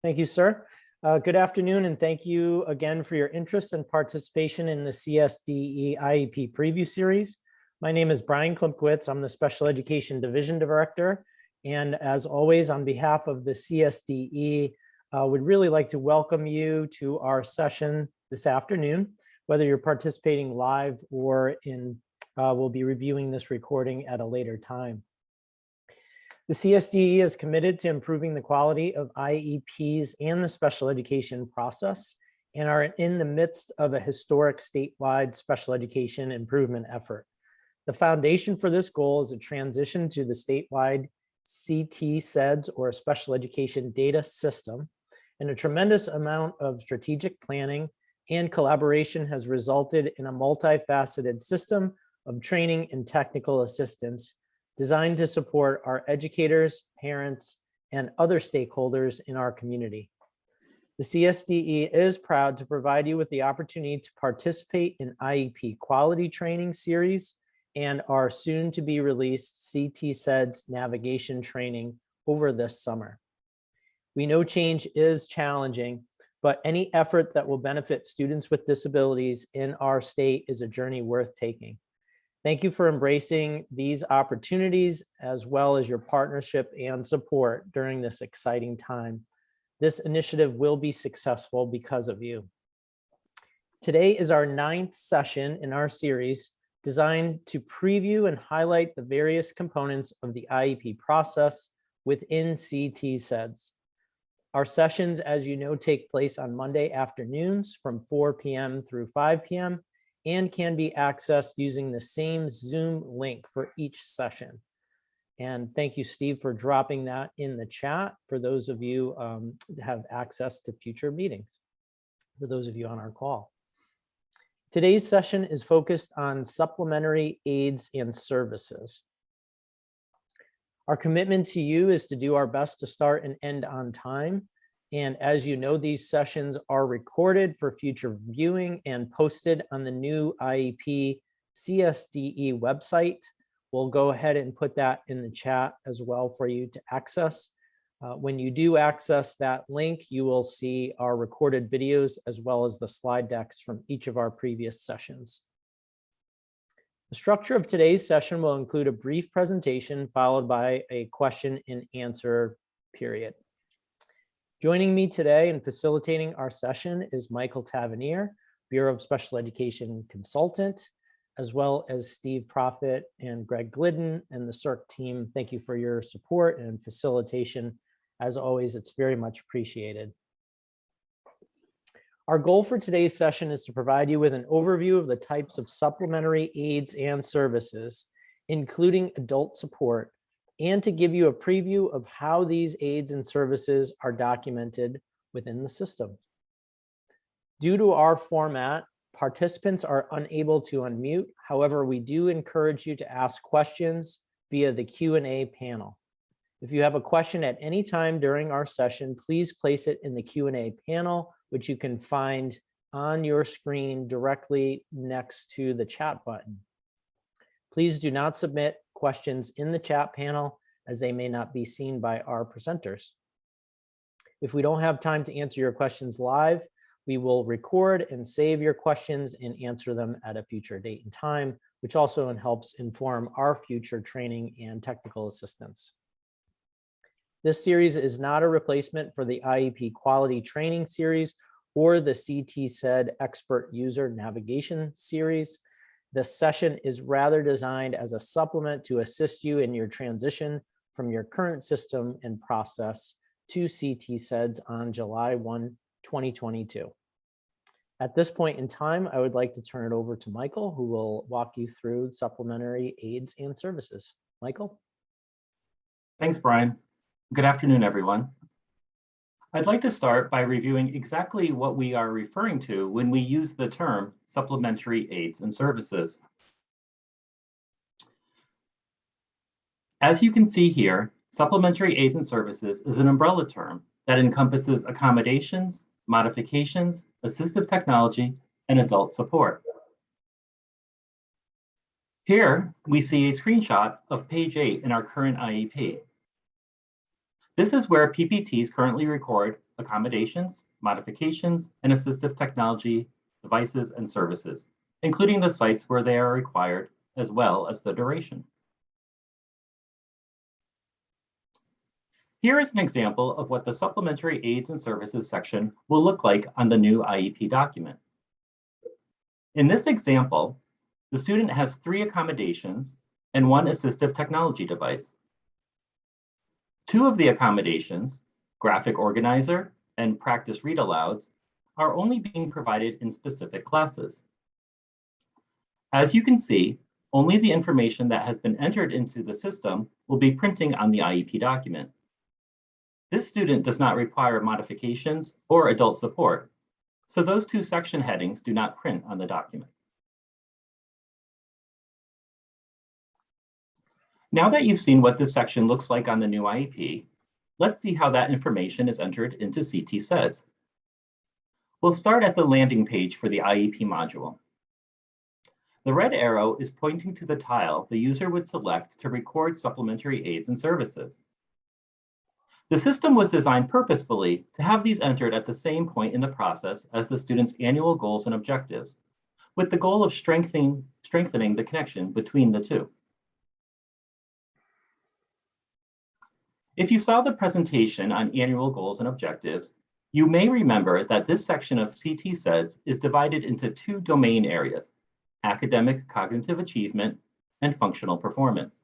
Thank you, sir. Good afternoon, and thank you again for your interest and participation in the CSDE IEP preview series. My name is Brian Klimkowitz. I'm the Special Education Division Director. And as always, on behalf of the CSDE, would really like to welcome you to our session this afternoon, whether you're participating live or we'll be reviewing this recording at a later time. The CSDE is committed to improving the quality of IEPs and the special education process and are in the midst of a historic statewide special education improvement effort. The foundation for this goal is a transition to the statewide CT-SEDS, or Special Education Data System, and a tremendous amount of strategic planning and collaboration has resulted in a multifaceted system of training and technical assistance designed to support our educators, parents, and other stakeholders in our community. The CSDE is proud to provide you with the opportunity to participate in IEP quality training series and our soon to be released CT-SEDS navigation training over this summer. We know change is challenging, but any effort that will benefit students with disabilities in our state is a journey worth taking. Thank you for embracing these opportunities as well as your partnership and support during this exciting time. This initiative will be successful because of you. Today is our 9th session in our series designed to preview and highlight the various components of the IEP process within CT-SEDS. Our sessions, as you know, take place on Monday afternoons from 4 p.m. through 5 p.m. and can be accessed using the same Zoom link for each session. And thank you, Steve, for dropping that in the chat for those of you that have access to future meetings, for those of you on our call. Today's session is focused on supplementary aids and services. Our commitment to you is to do our best to start and end on time. And as you know, these sessions are recorded for future viewing and posted on the new IEP CSDE website. We'll go ahead and put that in the chat as well for you to access. When you do access that link, you will see our recorded videos as well as the slide decks from each of our previous sessions. The structure of today's session will include a brief presentation followed by a question and answer period. Joining me today and facilitating our session is Michael Tavernier, Bureau of Special Education Consultant, as well as Steve Profit and Greg Glidden and the CERC team. Thank you for your support and facilitation. As always, it's very much appreciated. Our goal for today's session is to provide you with an overview of the types of supplementary aids and services, including adult support, and to give you a preview of how these aids and services are documented within the system. Due to our format, participants are unable to unmute. However, we do encourage you to ask questions via the Q&A panel. If you have a question at any time during our session, please place it in the Q&A panel, which you can find on your screen directly next to the chat button. Please do not submit questions in the chat panel as they may not be seen by our presenters. If we don't have time to answer your questions live, we will record and save your questions and answer them at a future date and time, which also helps inform our future training and technical assistance. This series is not a replacement for the IEP quality training series or the CT-SED expert user navigation series. This session is rather designed as a supplement to assist you in your transition from your current system and process to CT-SEDS on July 1, 2022. At this point in time, I would like to turn it over to Michael, who will walk you through supplementary aids and services. Michael? Thanks, Brian. Good afternoon, everyone. I'd like to start by reviewing exactly what we are referring to when we use the term supplementary aids and services. As you can see here, supplementary aids and services is an umbrella term that encompasses accommodations, modifications, assistive technology, and adult support. Here, we see a screenshot of page 8 in our current IEP. This is where PPTs currently record accommodations, modifications, and assistive technology, devices, and services, including the sites where they are required, as well as the duration. Here is an example of what the Supplementary Aids and Services section will look like on the new IEP document. In this example, the student has 3 accommodations and 1 assistive technology device. 2 of the accommodations, Graphic Organizer and Practice Read Alouds, are only being provided in specific classes. As you can see, only the information that has been entered into the system will be printing on the IEP document. This student does not require modifications or adult support, so those 2 section headings do not print on the document. Now that you've seen what this section looks like on the new IEP, let's see how that information is entered into CT SEDS. We'll start at the landing page for the IEP module. The red arrow is pointing to the tile the user would select to record supplementary aids and services. The system was designed purposefully to have these entered at the same point in the process as the student's annual goals and objectives, with the goal of strengthening the connection between the 2. If you saw the presentation on annual goals and objectives, you may remember that this section of CT SEDS is divided into 2 domain areas: academic cognitive achievement and functional performance.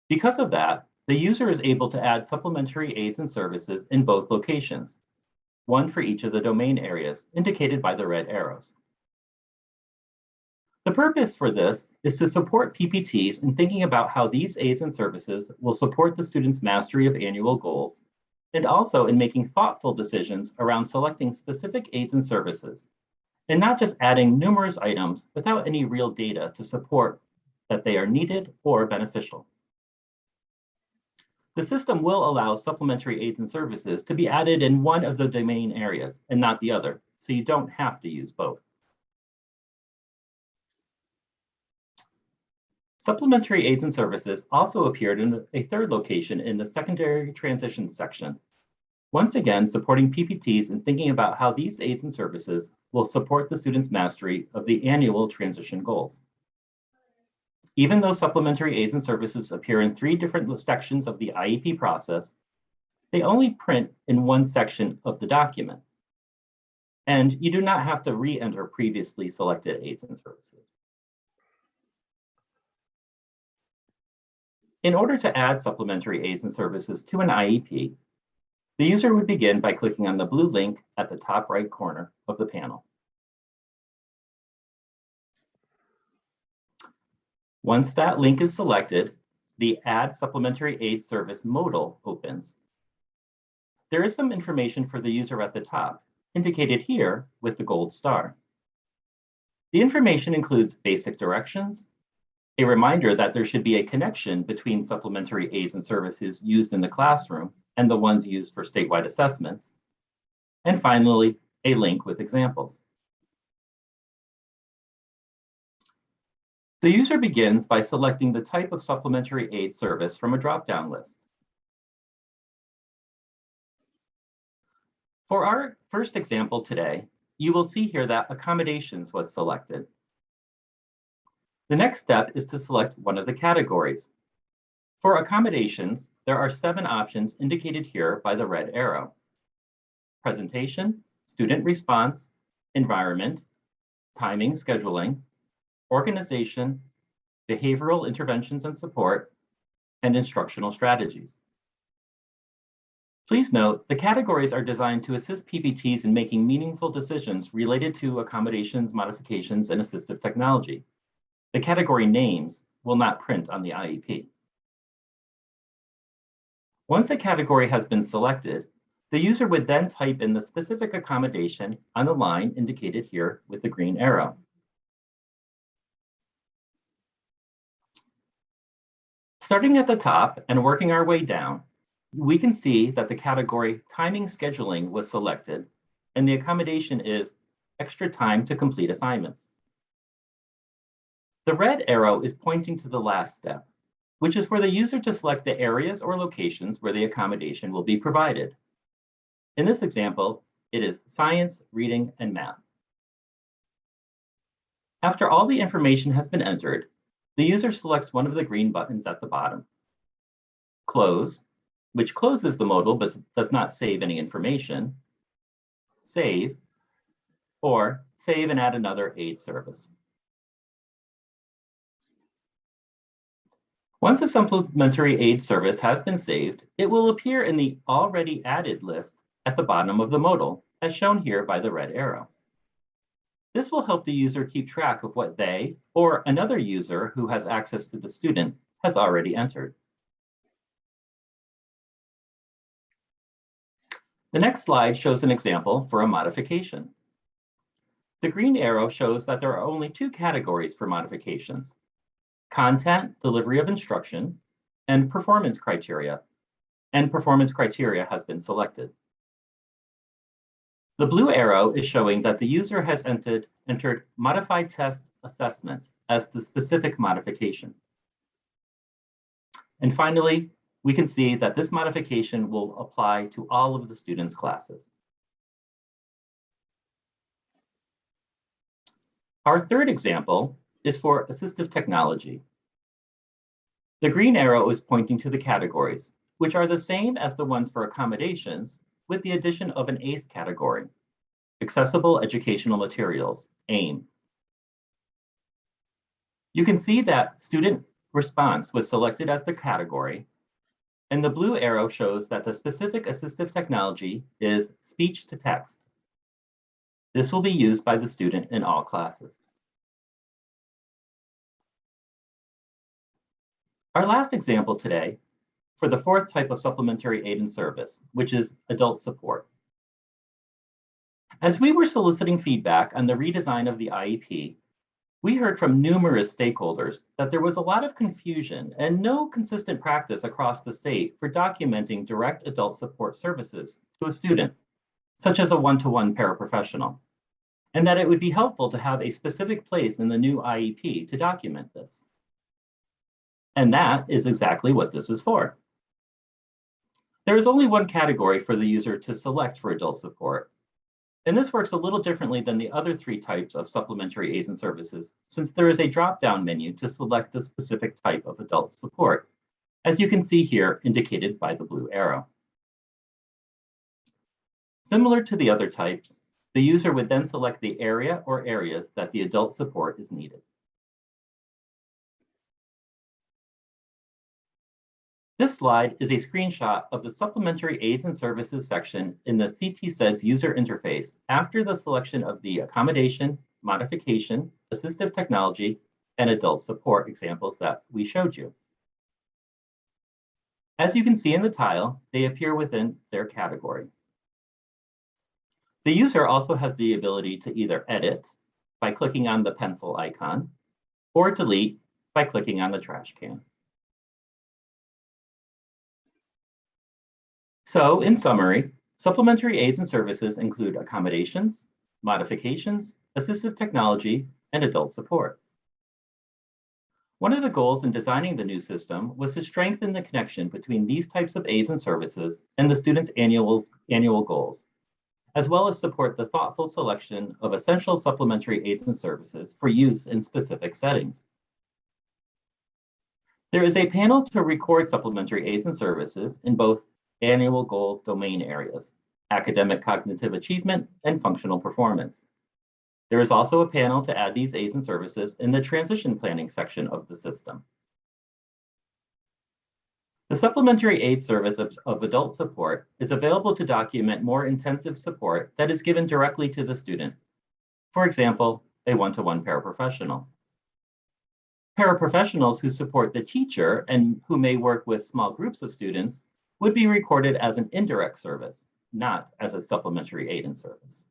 Because of that, the user is able to add supplementary aids and services in both locations, 1 for each of the domain areas indicated by the red arrows. The purpose for this is to support PPTs in thinking about how these aids and services will support the student's mastery of annual goals, and also in making thoughtful decisions around selecting specific aids and services, and not just adding numerous items without any real data to support that they are needed or beneficial. The system will allow supplementary aids and services to be added in 1 of the domain areas and not the other, so you don't have to use both. Supplementary aids and services also appeared in a 3rd location in the secondary transition section, once again supporting PPTs in thinking about how these aids and services will support the student's mastery of the annual transition goals. Even though supplementary aids and services appear in 3 different sections of the IEP process, they only print in 1 section of the document. And you do not have to re-enter previously selected aids and services. In order to add supplementary aids and services to an IEP, the user would begin by clicking on the blue link at the top right corner of the panel. Once that link is selected, the Add Supplementary Aid Service modal opens. There is some information for the user at the top, indicated here with the gold star. The information includes basic directions, a reminder that there should be a connection between supplementary aids and services used in the classroom and the ones used for statewide assessments, and finally, a link with examples. The user begins by selecting the type of supplementary aid service from a drop-down list. For our first example today, you will see here that accommodations was selected. The next step is to select one of the categories. For accommodations, there are 7 options indicated here by the red arrow: presentation, student response, environment, timing, scheduling, organization, behavioral interventions and support, and instructional strategies. Please note, the categories are designed to assist PPTs in making meaningful decisions related to accommodations, modifications, and assistive technology. The category names will not print on the IEP. Once a category has been selected, the user would then type in the specific accommodation on the line indicated here with the green arrow. Starting at the top and working our way down, we can see that the category timing scheduling was selected, and the accommodation is extra time to complete assignments. The red arrow is pointing to the last step, which is for the user to select the areas or locations where the accommodation will be provided. In this example, it is science, reading, and math. After all the information has been entered, the user selects one of the green buttons at the bottom. Close, which closes the modal but does not save any information. Save, or save and add another aid service. Once a supplementary aid service has been saved, it will appear in the already added list at the bottom of the modal, as shown here by the red arrow. This will help the user keep track of what they or another user who has access to the student has already entered. The next slide shows an example for a modification. The green arrow shows that there are only two categories for modifications: content, delivery of instruction, and performance criteria. And performance criteria has been selected. The blue arrow is showing that the user has entered modified test assessments as the specific modification. And finally, we can see that this modification will apply to all of the students' classes. Our third example is for assistive technology. The green arrow is pointing to the categories, which are the same as the ones for accommodations, with the addition of an eighth category: accessible educational materials, AIM. You can see that student response was selected as the category, and the blue arrow shows that the specific assistive technology is speech to text. This will be used by the student in all classes. Our last example today for the fourth type of supplementary aid and service, which is adult support. As we were soliciting feedback on the redesign of the IEP, we heard from numerous stakeholders that there was a lot of confusion and no consistent practice across the state for documenting direct adult support services to a student, such as a one-to-one paraprofessional, and that it would be helpful to have a specific place in the new IEP to document this. And that is exactly what this is for. There is only one category for the user to select for adult support, and this works a little differently than the other three types of supplementary aids and services, since there is a drop-down menu to select the specific type of adult support, as you can see here indicated by the blue arrow. Similar to the other types, the user would then select the area or areas that the adult support is needed. This slide is a screenshot of the Supplementary Aids and Services section in the CTSEDS user interface after the selection of the accommodation, modification, assistive technology, and adult support examples that we showed you. As you can see in the tile, they appear within their category. The user also has the ability to either edit by clicking on the pencil icon, or delete by clicking on the trash can. So, in summary, supplementary aids and services include accommodations, modifications, assistive technology, and adult support. One of the goals in designing the new system was to strengthen the connection between these types of aids and services and the students' annual goals, as well as support the thoughtful selection of essential supplementary aids and services for use in specific settings. There is a panel to record supplementary aids and services in both annual goal domain areas: academic cognitive achievement and functional performance. There is also a panel to add these aids and services in the transition planning section of the system. The supplementary aid service of adult support is available to document more intensive support that is given directly to the student. For example, a one-to-one paraprofessional. Paraprofessionals who support the teacher and who may work with small groups of students would be recorded as an indirect service, not as a supplementary aid and service.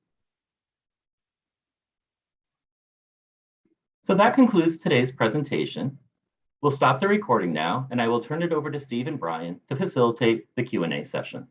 So that concludes today's presentation. We'll stop the recording now, and I will turn it over to Steve and Brian to facilitate the Q&A session.